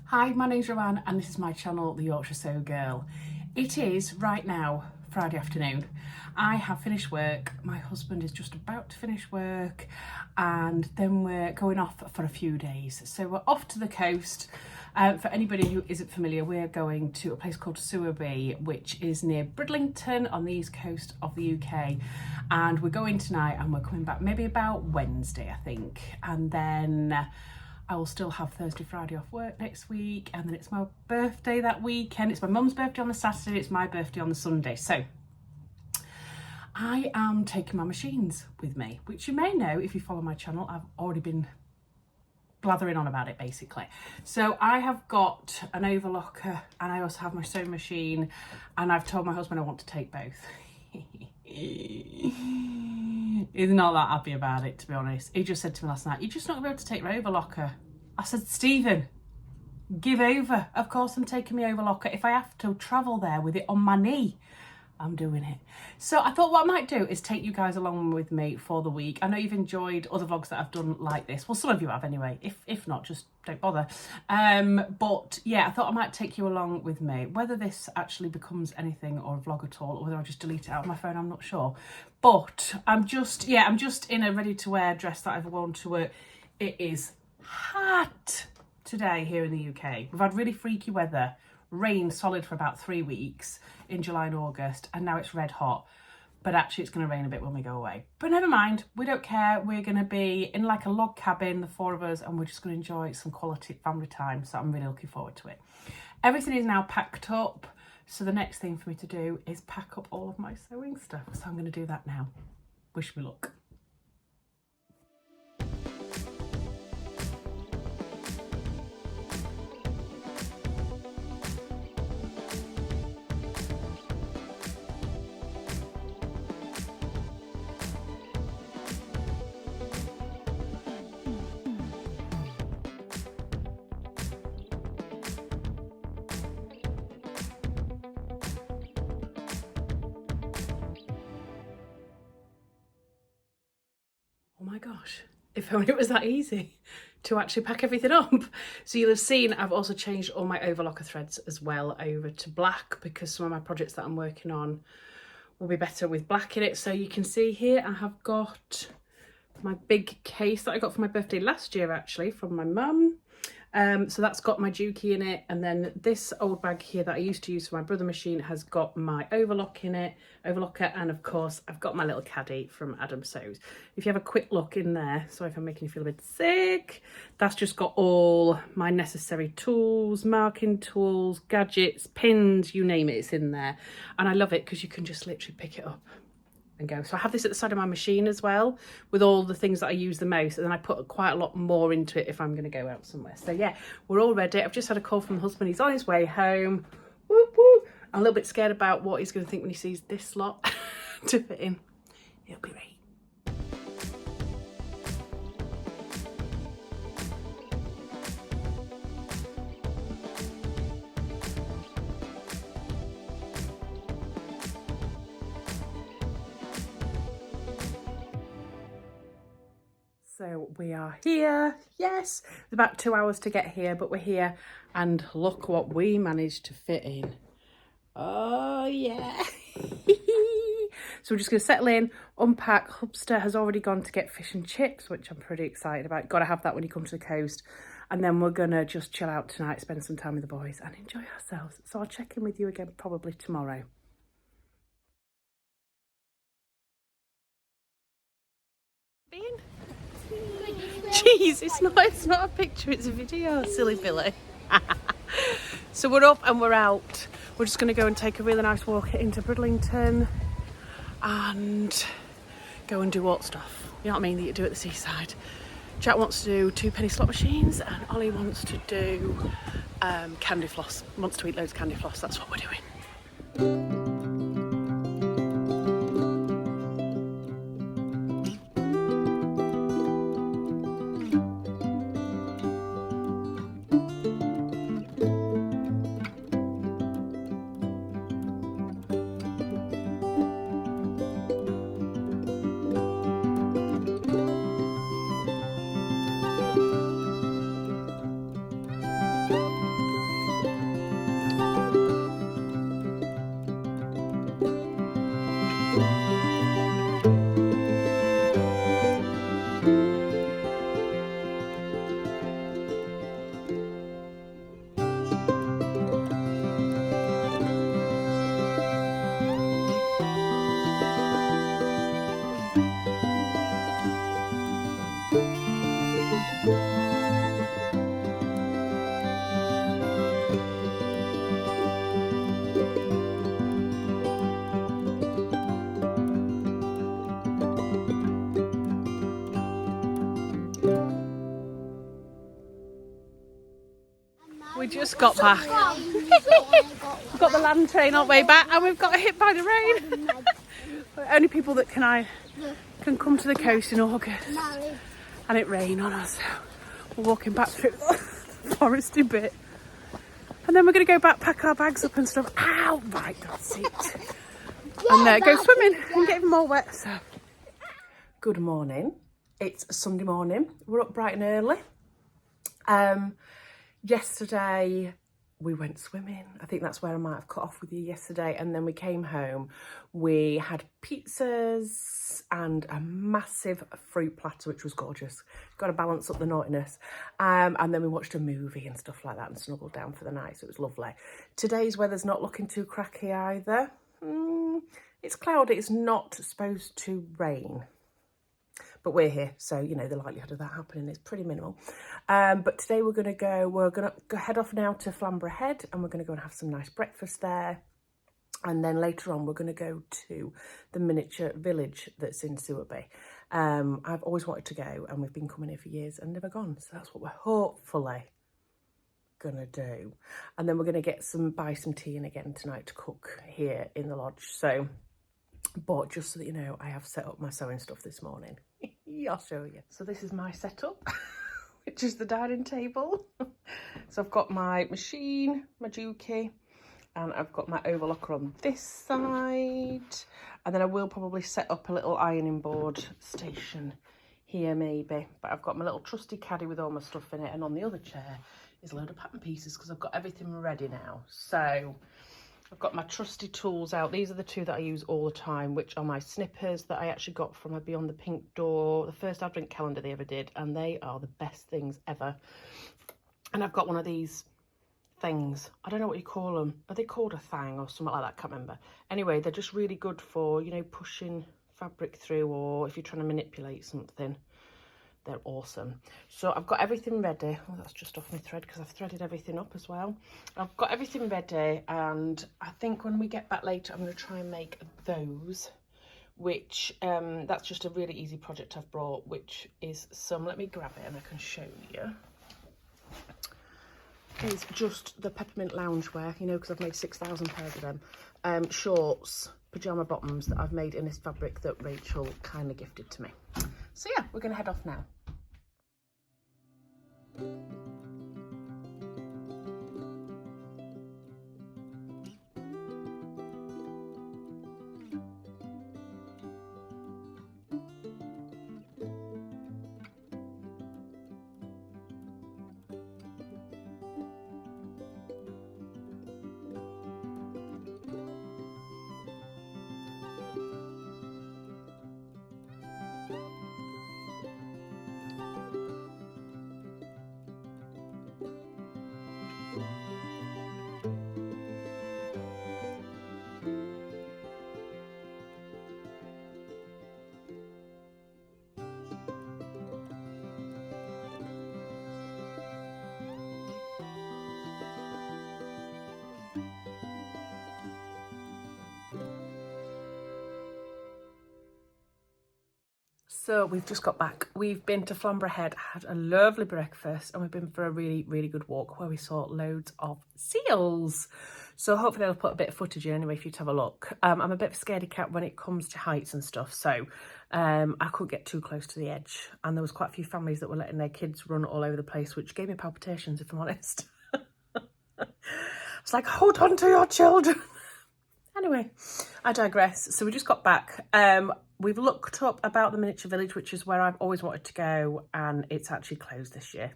Hi, my name's Ruan and this is my channel, The Yorkshire Sew Girl. It is right now Friday afternoon. I have finished work, my husband is just about to finish work, and then we're going off for a few days. So we're off to the coast. For anybody who isn't familiar, we're going to a place called Sewn, which is near Bridlington on the east coast of the UK. And we're going tonight and we're coming back maybe about Wednesday, I think. And then I will still have Thursday, Friday off work next week, and then it's my birthday that weekend. It's my mum's birthday on the Saturday, it's my birthday on the Sunday. So I am taking my machines with me, which you may know if you follow my channel. I've already been blathering on about it basically. So I have got an overlocker and I also have my sewing machine, and I've told my husband I want to take both. He's not that happy about it, to be honest. He just said to me last night, "You're just not going to be able to take your overlocker." I said, "Stephen, give over. Of course I'm taking my overlocker. If I have to travel there with it on my knee, I'm doing it." So I thought what I might do is take you guys along with me for the week. I know you've enjoyed other vlogs that I've done like this. Well, some of you have anyway. If not, just don't bother. But yeah, I thought I might take you along with me. Whether this actually becomes anything or a vlog at all, or whether I just delete it out of my phone, I'm not sure. But I'm just in a ready to wear dress that I've worn to work. It is hot today here in the UK. We've had really freaky weather. Rain solid for about 3 weeks in July and August, and now it's red hot. But actually it's going to rain a bit when we go away. But never mind, we don't care. We're going to be in like a log cabin, the four of us, and we're just going to enjoy some quality family time. So I'm really looking forward to it. Everything is now packed up. So the next thing for me to do is pack up all of my sewing stuff. So I'm going to do that now. Wish me luck. Oh my gosh, if only it was that easy to actually pack everything up. So you'll have seen I've also changed all my overlocker threads as well over to black, because some of my projects that I'm working on will be better with black in it. So you can see here I have got my big case that I got for my birthday last year, actually, from my mum. So that's got my dookie in it, and then this old bag here that I used to use for my brother machine has got my overlocker, and of course I've got my little caddy from Adam Sews. If you have a quick look in there, sorry if I'm making you feel a bit sick, that's just got all my necessary tools, marking tools, gadgets, pins, you name it, it's in there. And I love it because you can just literally pick it up and go. So I have this at the side of my machine as well, with all the things that I use the most, and then I put quite a lot more into it if I'm going to go out somewhere. So yeah, we're all ready. I've just had a call from my husband. He's on his way home. Whoop, whoop. I'm a little bit scared about what he's going to think when he sees this lot to fit in. It'll be great. So we are here, yes, it's about 2 hours to get here, but we're here, and look what we managed to fit in. Oh yeah. So we're just going to settle in, unpack. Hubster has already gone to get fish and chips, which I'm pretty excited about. Got to have that when you come to the coast. And then we're going to just chill out tonight, spend some time with the boys and enjoy ourselves. So I'll check in with you again probably tomorrow. Jeez, it's not a picture, it's a video, silly Billy. So we're up and we're out. We're just going to go and take a really nice walk into Bridlington and go and do what stuff, you know what I mean, that you do at the seaside. Jack wants to do 2 penny slot machines, and Ollie wants to do candy floss, wants to eat loads of candy floss. That's what we're doing. We just got back. We've got the land train on the way back and we've got hit by the rain. Only people that can come to the coast in August. And it rained on us. We're walking back through the foresty bit. And then we're going to go back, pack our bags up and stuff. Ow! Right, that's it. And go swimming and get even more wet. So, good morning. It's Sunday morning. We're up bright and early. Yesterday we went swimming. I think that's where I might have cut off with you yesterday. And then we came home. We had pizzas and a massive fruit platter, which was gorgeous. Got to balance up the naughtiness. And then we watched a movie and stuff like that and snuggled down for the night. So it was lovely. Today's weather's not looking too cracky either. It's cloudy. It's not supposed to rain. But we're here, so, you know, the likelihood of that happening is pretty minimal. But today we're going to head off now to Flamborough Head, and we're going to go and have some nice breakfast there. And then later on, we're going to go to the miniature village that's in Sewn. I've always wanted to go, and we've been coming here for years and never gone. So that's what we're hopefully going to do. And then we're going to buy some tea in again tonight to cook here in the lodge. So, but just so that you know, I have set up my sewing stuff this morning. I'll show you. So this is my setup, which is the dining table. So I've got my machine, my dookie, and I've got my overlocker on this side. And then I will probably set up a little ironing board station here maybe. But I've got my little trusty caddy with all my stuff in it. And on the other chair is a load of pattern pieces because I've got everything ready now. So I've got my trusty tools out. These are the two that I use all the time, which are my snippers that I actually got from a Beyond the Pink Door, the first advent calendar they ever did, and they are the best things ever. And I've got one of these things. I don't know what you call them. Are they called a thang or something like that? I can't remember. Anyway, they're just really good for, you know, pushing fabric through, or if you're trying to manipulate something. They're awesome. So I've got everything ready. Oh, that's just off my thread because I've threaded everything up as well. I've got everything ready, and I think when we get back later, I'm going to try and make those, which that's just a really easy project I've brought, which is some, let me grab it and I can show you. It's just the peppermint loungewear, you know, because I've made 6,000 pairs of them. Shorts, pyjama bottoms that I've made in this fabric that Rachel kindly gifted to me. So yeah, we're going to head off now. So we've just got back. We've been to Flamborough Head, had a lovely breakfast, and we've been for a really, really good walk where we saw loads of seals. So hopefully I'll put a bit of footage in anyway for you to have a look. I'm a bit of a scaredy cat when it comes to heights and stuff, so I couldn't get too close to the edge. And there was quite a few families that were letting their kids run all over the place, which gave me palpitations, if I'm honest. It's like, hold on to your children. Anyway, I digress. So we just got back. We've looked up about the miniature village, which is where I've always wanted to go, and it's actually closed this year.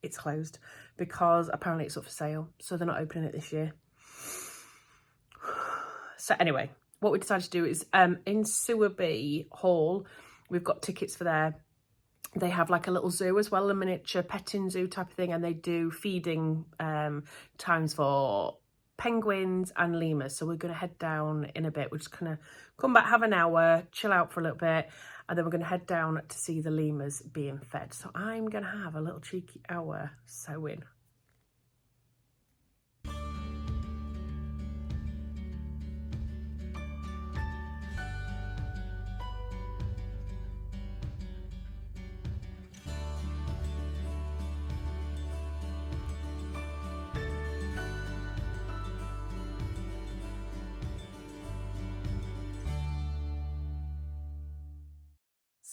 It's closed because apparently it's up for sale, so they're not opening it this year. So anyway, what we decided to do is in Sewn Hall, we've got tickets for there. They have like a little zoo as well, a miniature petting zoo type of thing, and they do feeding times for penguins and lemurs. So we're going to head down in a bit. We're just going to come back, have an hour, chill out for a little bit, and then we're going to head down to see the lemurs being fed. So I'm going to have a little cheeky hour sewing.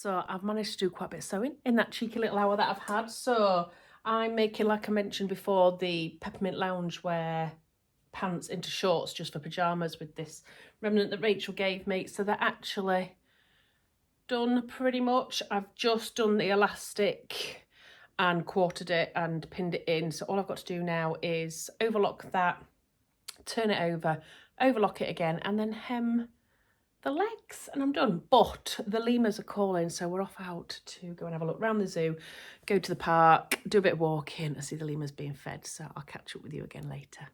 So I've managed to do quite a bit of sewing in that cheeky little hour that I've had. So I'm making, like I mentioned before, the peppermint loungewear pants into shorts just for pyjamas with this remnant that Rachel gave me. So they're actually done pretty much. I've just done the elastic and quartered it and pinned it in. So all I've got to do now is overlock that, turn it over, overlock it again, and then hem the legs, and I'm done. But the lemurs are calling, so we're off out to go and have a look around the zoo, go to the park, do a bit of walking and see the lemurs being fed. So I'll catch up with you again later.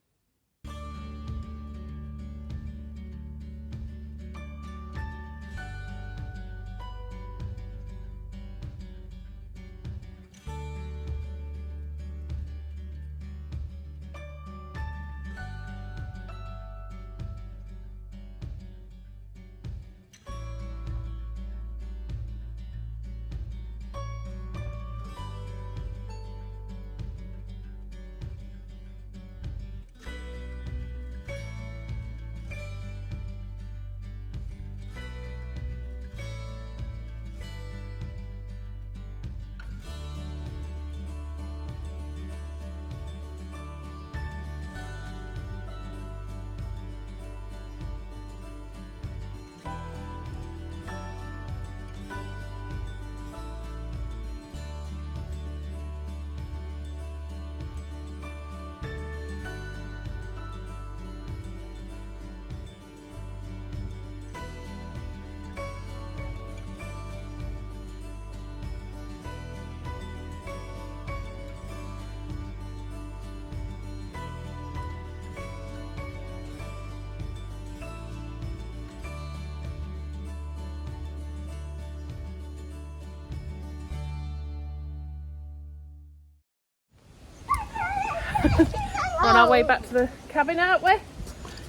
We're on our way back to the cabin, aren't we?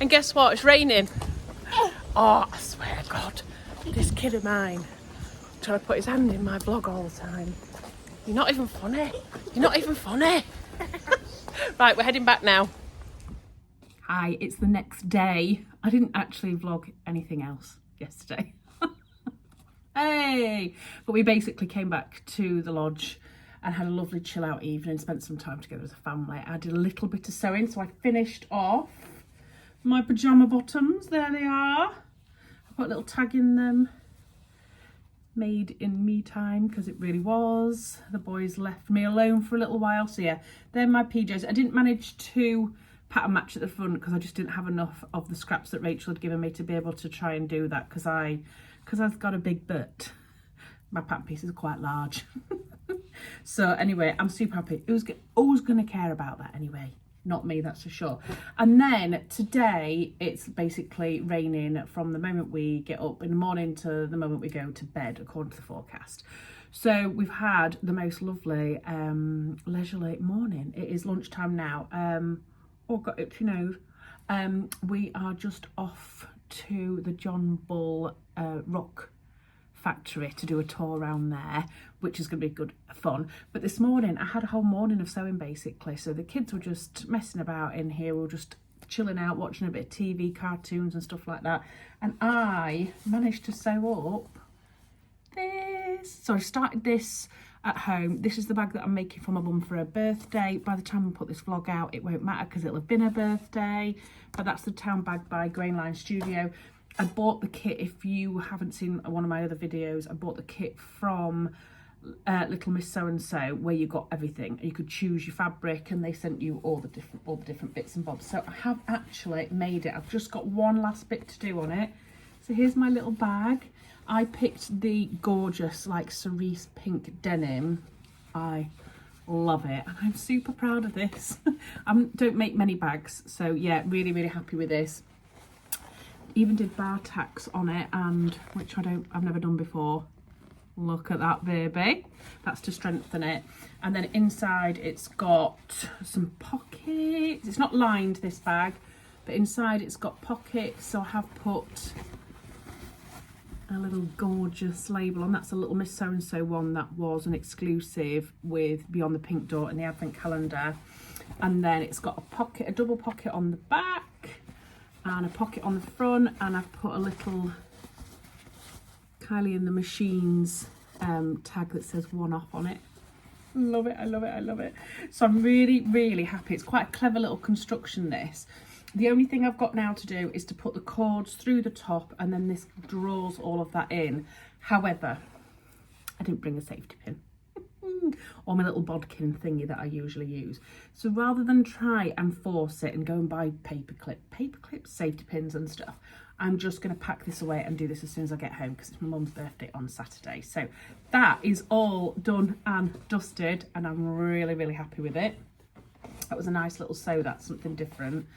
And guess what? It's raining. Oh, I swear to God, this kid of mine trying to put his hand in my vlog all the time. You're not even funny. You're not even funny. Right, we're heading back now. Hi, it's the next day. I didn't actually vlog anything else yesterday. Hey! But we basically came back to the lodge and had a lovely chill out evening, spent some time together as a family. I did a little bit of sewing, so I finished off my pyjama bottoms. There they are. I put a little tag in them. Made in me time, because it really was. The boys left me alone for a little while. So yeah, they're my PJs. I didn't manage to pattern match at the front because I just didn't have enough of the scraps that Rachel had given me to be able to try and do that, because I've got a big butt. My pattern pieces are quite large. So anyway, I'm super happy. Who's going to care about that anyway? Not me, that's for sure. And then today it's basically raining from the moment we get up in the morning to the moment we go to bed, according to the forecast. So we've had the most lovely leisurely morning. It is lunchtime now. Oh, got itchy nose. We are just off to the John Bull rock factory to do a tour around there, which is going to be good fun. But this morning I had a whole morning of sewing basically, so the kids were just messing about in here. We were just chilling out, watching a bit of TV, cartoons and stuff like that, and I managed to sew up this. So I started this at home. This is the bag that I'm making for my mum for her birthday. By the time I put this vlog out, it won't matter because it'll have been her birthday. But that's the town bag by Grainline Studio. I bought the kit, if you haven't seen one of my other videos, I bought the kit from Little Miss So-and-so, where you got everything. You could choose your fabric and they sent you all the different bits and bobs. So I have actually made it. I've just got one last bit to do on it. So here's my little bag. I picked the gorgeous like cerise pink denim. I love it and I'm super proud of this. I don't make many bags, so yeah, really happy with this. Even did bar tacks on it, and which I've never done before. Look at that baby. That's to strengthen it. And then inside it's got some pockets. It's not lined, this bag, but inside it's got pockets. So I have put a little gorgeous label on. That's a Little Miss So-and-so one that was an exclusive with Beyond the Pink Door in the advent calendar. And then it's got a pocket, a double pocket on the back and a pocket on the front, and I've put a little Kylie and the Machines tag that says 1 off on it. Love it, I love it, I love it. So I'm really, really happy. It's quite a clever little construction, this. The only thing I've got now to do is to put the cords through the top, and then this draws all of that in. However, I didn't bring a safety pin or my little bodkin thingy that I usually use. So rather than try and force it and go and buy paper clips, safety pins and stuff, I'm just going to pack this away and do this as soon as I get home, because it's my mum's birthday on Saturday. So that is all done and dusted, and I'm really, really happy with it. That was a nice little sew. That's something different.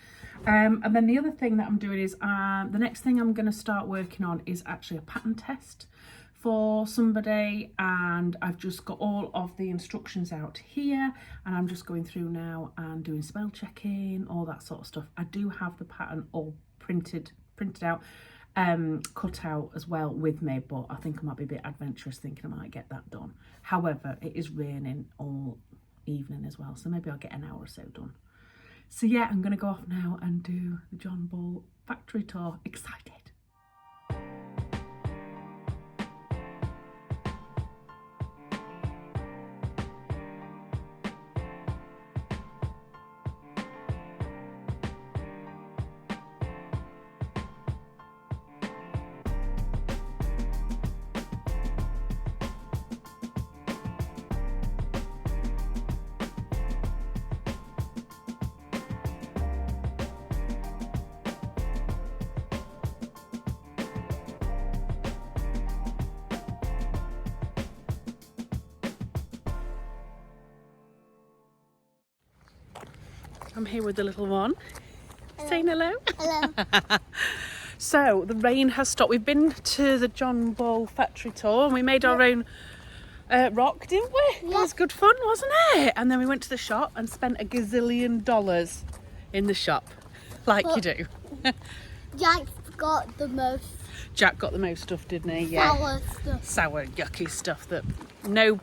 And then the other thing that I'm doing is the next thing I'm going to start working on is actually a pattern test for somebody, and I've just got all of the instructions out here, and I'm just going through now and doing spell checking, all that sort of stuff. I do have the pattern all printed out, cut out as well with me, but I think I might be a bit adventurous thinking I might get that done. However, it is raining all evening as well, so maybe I'll get an hour or so done. So yeah, I'm gonna go off now and do the John Bull factory tour. Excited. I'm here with the little one. Hello. Saying hello. Hello. So the rain has stopped. We've been to the John Bull factory tour and we made our own rock, didn't we? Yeah. It was good fun, wasn't it? And then we went to the shop and spent $1 gazillion in the shop, like you do. Jack got the most. Jack got the most stuff, didn't he? Yeah. Sour stuff. Sour, yucky stuff that no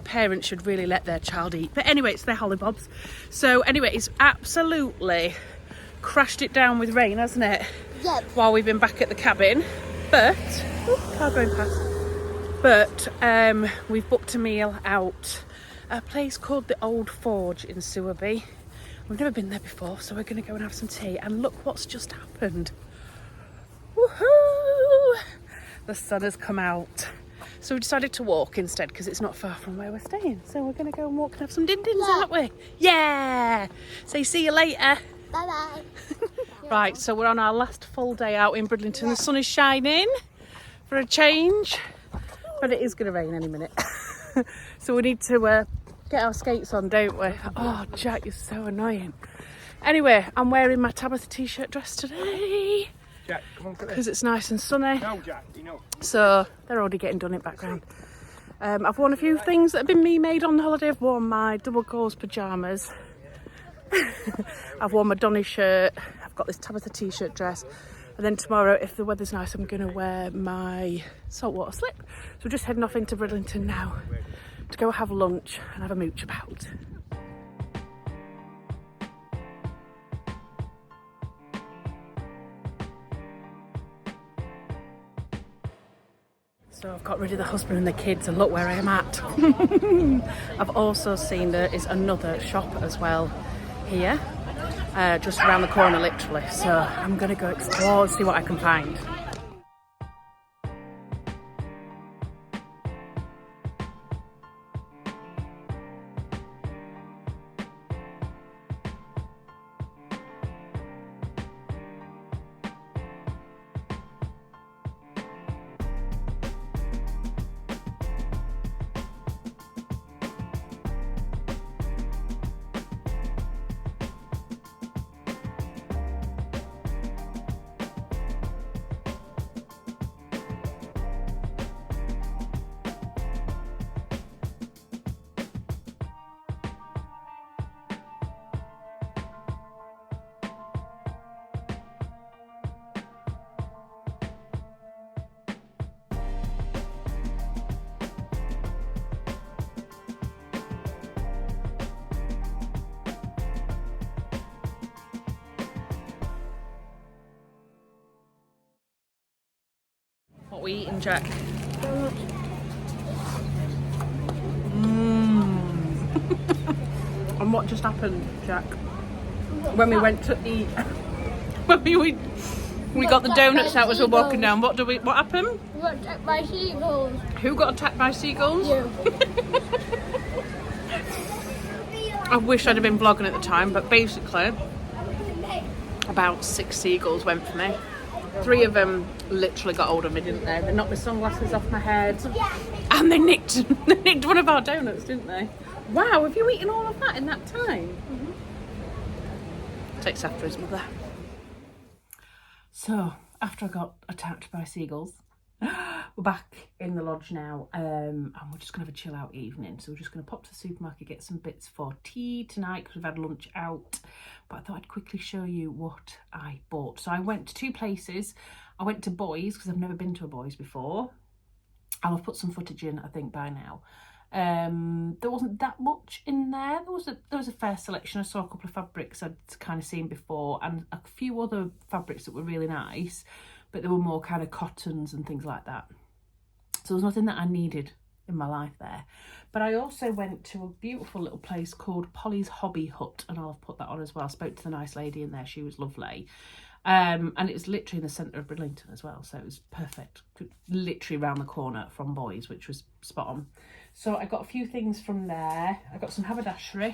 parents should really let their child eat. But anyway, it's their holibobs. So anyway, it's absolutely crashed it down with rain, hasn't it? Yep. While we've been back at the cabin. But car going past. But we've booked a meal out at a place called the Old Forge in Sewerby. We've never been there before, so we're going to go and have some tea. And look what's just happened. Woohoo! The sun has come out. So we decided to walk instead because it's not far from where we're staying. So we're going to go and walk and have some din-dins, aren't we? Yeah! Say see you later. Bye-bye. Right, so we're on our last full day out in Bridlington. The sun is shining for a change, but it is going to rain any minute. So we need to get our skates on, don't we? Oh, Jack, you're so annoying. Anyway, I'm wearing my Tabitha t-shirt dress today. Jack, come on, because it's nice and sunny. No, Jack, you know. So they're already getting done in background. I've worn a few things that have been me made on the holiday. I've worn my double gauze pyjamas. I've worn my Donny shirt. I've got this Tabitha t-shirt dress. And then tomorrow, if the weather's nice, I'm going to wear my saltwater slip. So we're just heading off into Bridlington now to go have lunch and have a mooch about. So I've got rid of the husband and the kids and look where I am at. I've also seen there is another shop as well here, just around the corner literally. So I'm going to go explore and see what I can find. What are we eating, Jack? And what just happened, Jack? When we went to eat, when we got the donuts out as we were walking down. What happened? We got attacked by seagulls. Who got attacked by seagulls? You. I wish I'd have been vlogging at the time, but basically, about 6 seagulls went for me. 3 of them literally got hold of me, didn't they? They knocked my sunglasses off my head, and they nicked one of our donuts, didn't they? Wow, have you eaten all of that in that time? Takes after his mother. So, after I got attacked by seagulls, we're back in the lodge now, and we're just going to have a chill out evening. So we're just going to pop to the supermarket, get some bits for tea tonight because we've had lunch out. But I thought I'd quickly show you what I bought. So I went to 2 places. I went to Boys because I've never been to a Boys before. I'll have put some footage in, I think, by now. There wasn't that much in there. There was a fair selection. I saw a couple of fabrics I'd kind of seen before and a few other fabrics that were really nice, but they were more kind of cottons and things like that. So there was nothing that I needed in my life there. But I also went to a beautiful little place called Polly's Hobby Hut, and I'll have put that on as well. I spoke to the nice lady in there. She was lovely. And it was literally in the centre of Bridlington as well, so it was perfect. Literally round the corner from Boys, which was spot on. So I got a few things from there. I got some haberdashery.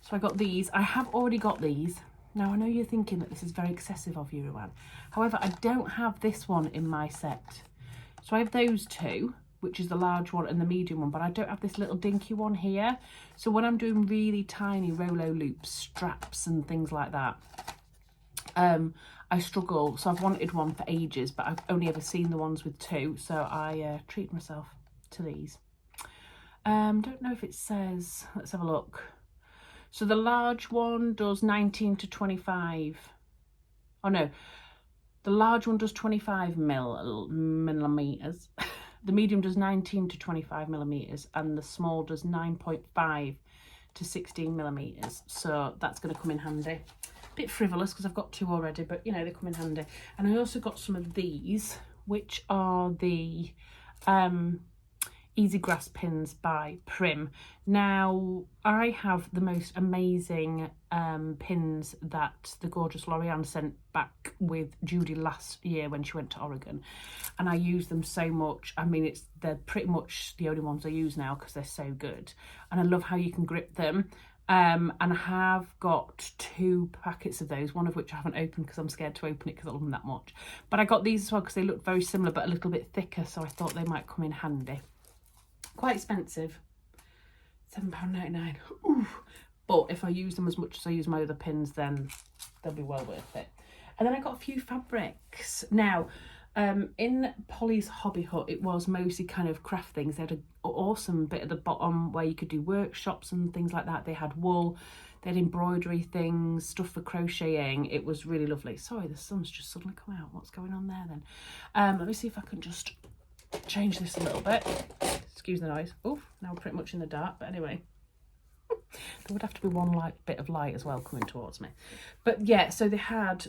So I got these. I have already got these. Now, I know you're thinking that this is very excessive of you, Ruan. However, I don't have this one in my set. So I have those 2, which is the large one and the medium one, but I don't have this little dinky one here. So when I'm doing really tiny Rolo loops, straps and things like that, I struggle. So I've wanted one for ages, but I've only ever seen the ones with 2. So I treat myself to these. Don't know if it says, let's have a look. So the large one does 19 to 25. Oh no, the large one does 25 millimeters. The medium does 19 to 25 millimeters, and the small does 9.5 to 16 millimeters. So that's going to come in handy. Bit frivolous because I've got 2 already, but you know, they come in handy. And I also got some of these, which are the Easy Grass pins by Prim. Now, I have the most amazing pins that the gorgeous Lorianne sent back with Judy last year when she went to Oregon, and I use them so much. I mean, they're pretty much the only ones I use now because they're so good, and I love how you can grip them. And I have got 2 packets of those, one of which I haven't opened because I'm scared to open it because I love them that much. But I got these as well because they look very similar but a little bit thicker, so I thought they might come in handy. Quite expensive, £7.99. Ooh. But if I use them as much as I use my other pins, then they'll be well worth it. And then I got a few fabrics. Now, in Polly's Hobby Hut, it was mostly kind of craft things. They had an awesome bit at the bottom where you could do workshops and things like that. They had wool, they had embroidery things, stuff for crocheting. It was really lovely. Sorry, the sun's just suddenly come out. What's going on there then? Let me see if I can just change this a little bit. Excuse the noise. Oh, now we're pretty much in the dark, but anyway. There would have to be one bit of light as well coming towards me. But yeah, so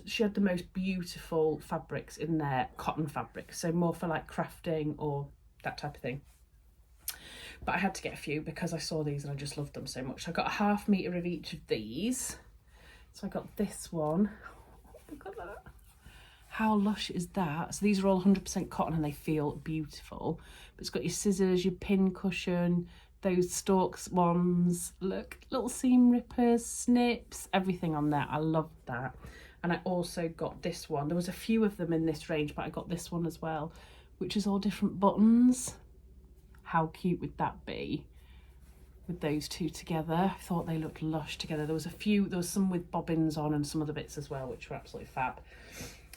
she had the most beautiful fabrics in there, cotton fabrics, so more for like crafting or that type of thing. But I had to get a few because I saw these and I just loved them so much. So I got a ½ metre of each of these. So I got this one. Oh, look at that. How lush is that? So these are all 100% cotton and they feel beautiful. But it's got your scissors, your pin cushion, those stalks ones. Look, little seam rippers, snips, everything on there. I love that. And I also got this one. There was a few of them in this range, but I got this one as well, which is all different buttons. How cute would that be with those 2 together? I thought they looked lush together. There was some with bobbins on and some other bits as well, which were absolutely fab.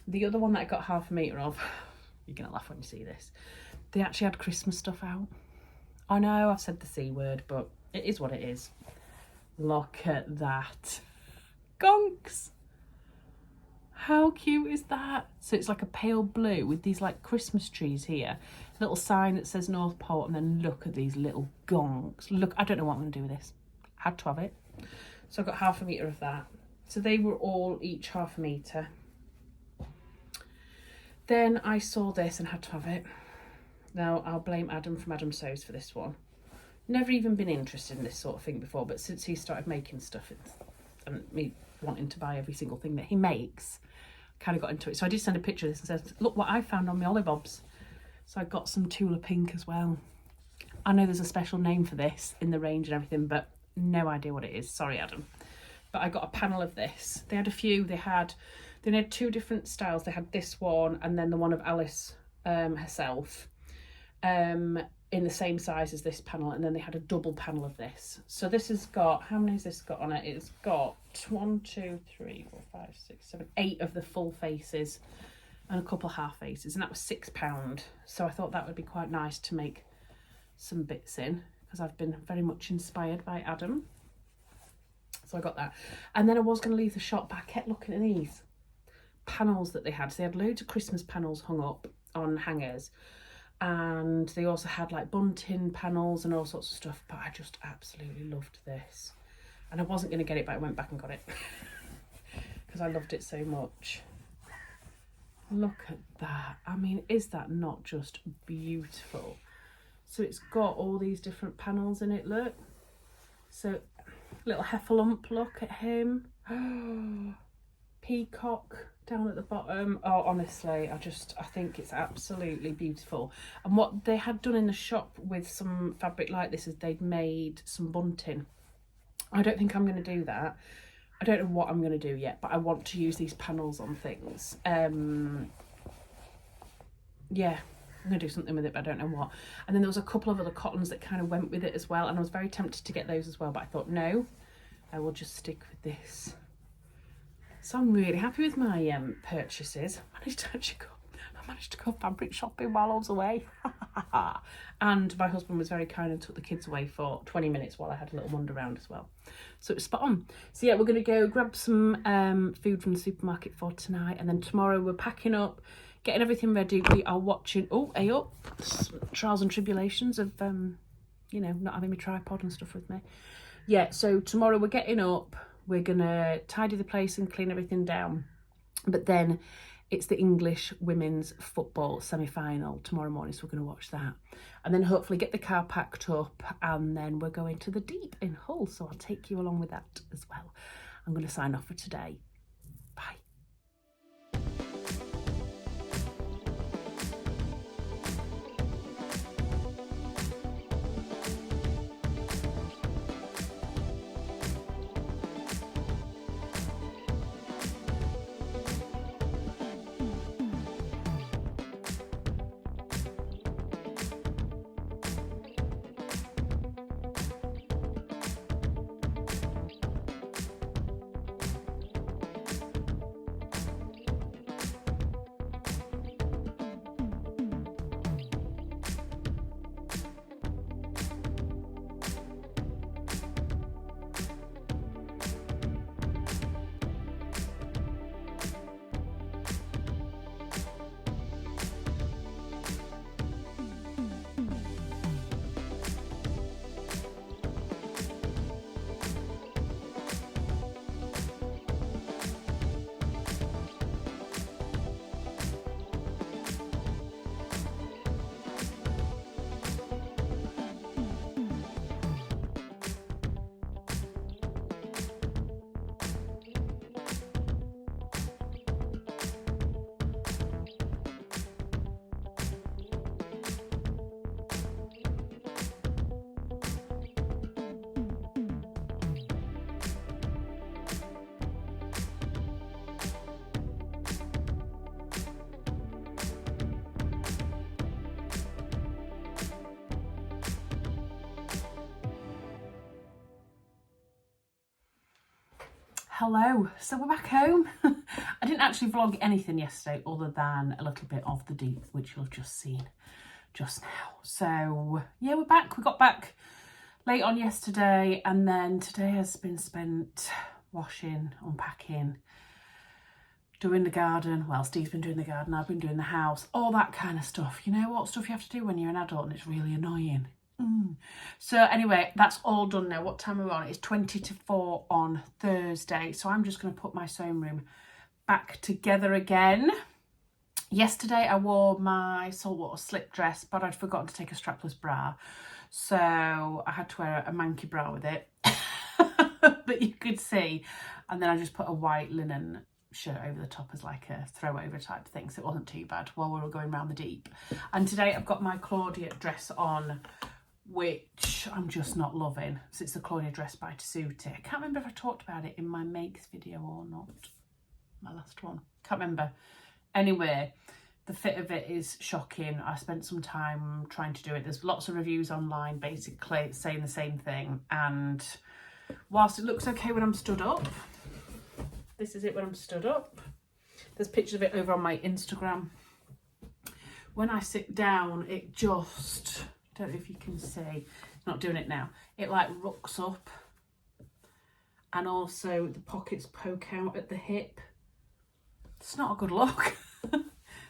The other one that I got ½ metre of, you're going to laugh when you see this, they actually had Christmas stuff out. I know I've said the C word, but it is what it is. Look at that. Gonks! How cute is that? So it's like a pale blue with these like Christmas trees here. Little sign that says North Pole, and then look at these little gonks. Look, I don't know what I'm going to do with this. Had to have it. So I got ½ metre of that. So they were all each ½ metre. Then I saw this and had to have it. Now, I'll blame Adam from Adam Sews for this one. never even been interested in this sort of thing before, but since he started making stuff and me wanting to buy every single thing that he makes, kind of got into it. So I did send a picture of this and said, look what I found on my holibobs. So I got some Tula Pink as well. I know there's a special name for this in the range and everything, but no idea what it is. Sorry, Adam. But I got a panel of this. They had a few. They had 2 different styles. They had this one and then the one of Alice herself in the same size as this panel, and then they had a double panel of this. So this has got, how many has this got on it? It's got 1, 2, 3, 4, 5, 6, 7, 8 of the full faces and a couple half faces, and that was £6. So I thought that would be quite nice to make some bits in, because I've been very much inspired by Adam. So I got that. And then I was going to leave the shop, but I kept looking at these panels that they had. So they had loads of Christmas panels hung up on hangers, and they also had like bunting panels and all sorts of stuff, but I just absolutely loved this. And I wasn't going to get it, but I went back and got it because I loved it so much. Look at that. I mean, is that not just beautiful? So it's got all these different panels in it, look. So little heffalump, look at him. Peacock down at the bottom. Oh, honestly, I think it's absolutely beautiful. And what they had done in the shop with some fabric like this is they'd made some bunting. I don't think I'm going to do that. I don't know what I'm going to do yet, but I want to use these panels on things. Yeah, I'm going to do something with it, but I don't know what. And then there was a couple of other cottons that kind of went with it as well, and I was very tempted to get those as well, but I thought, no, I will just stick with this. So I'm really happy with my purchases. I managed to go fabric shopping while I was away. And my husband was very kind and took the kids away for 20 minutes while I had a little wander around as well. So it was spot on. So yeah, we're going to go grab some food from the supermarket for tonight. And then tomorrow we're packing up, getting everything ready. We are watching, trials and tribulations of, you know, not having my tripod and stuff with me. Yeah, so tomorrow we're getting up. We're going to tidy the place and clean everything down. But then it's the English women's football semi-final tomorrow morning, so we're going to watch that. And then hopefully get the car packed up, and then we're going to the Deep in Hull, so I'll take you along with that as well. I'm going to sign off for today. Bye. Hello, so we're back home. I didn't actually vlog anything yesterday other than a little bit of the Deep, which you've just seen just now. So yeah, we're back. We got back late on yesterday, and then today has been spent washing, unpacking, doing the garden. Well, Steve's been doing the garden, I've been doing the house, all that kind of stuff. You know what stuff you have to do when you're an adult and it's really annoying. So anyway, that's all done now. What time are we on? It's 20 to 4 on Thursday. So I'm just going to put my sewing room back together again. Yesterday I wore my saltwater slip dress, but I'd forgotten to take a strapless bra. So I had to wear a manky bra with it. But you could see. And then I just put a white linen shirt over the top as like a throw over type thing, so it wasn't too bad while we were going around the Deep. And today I've got my Claudia dress on, which I'm just not loving. So it's the Claudia dress by Tessuti. I can't remember if I talked about it in my makes video or not. My last one. Can't remember. Anyway, the fit of it is shocking. I spent some time trying to do it. There's lots of reviews online basically saying the same thing. And whilst it looks okay when I'm stood up, this is it when I'm stood up. There's pictures of it over on my Instagram. When I sit down, it just, don't know if you can see, not doing it now. It like rucks up. And also the pockets poke out at the hip. It's not a good look.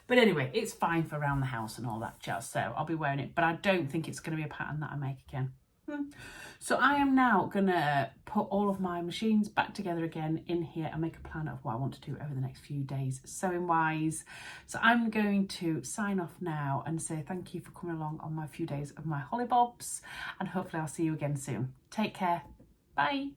But anyway, it's fine for around the house and all that jazz. So I'll be wearing it. But I don't think it's going to be a pattern that I make again. So I am now going to put all of my machines back together again in here and make a plan of what I want to do over the next few days sewing wise. So I'm going to sign off now and say thank you for coming along on my few days of my holibobs, and hopefully I'll see you again soon. Take care. Bye.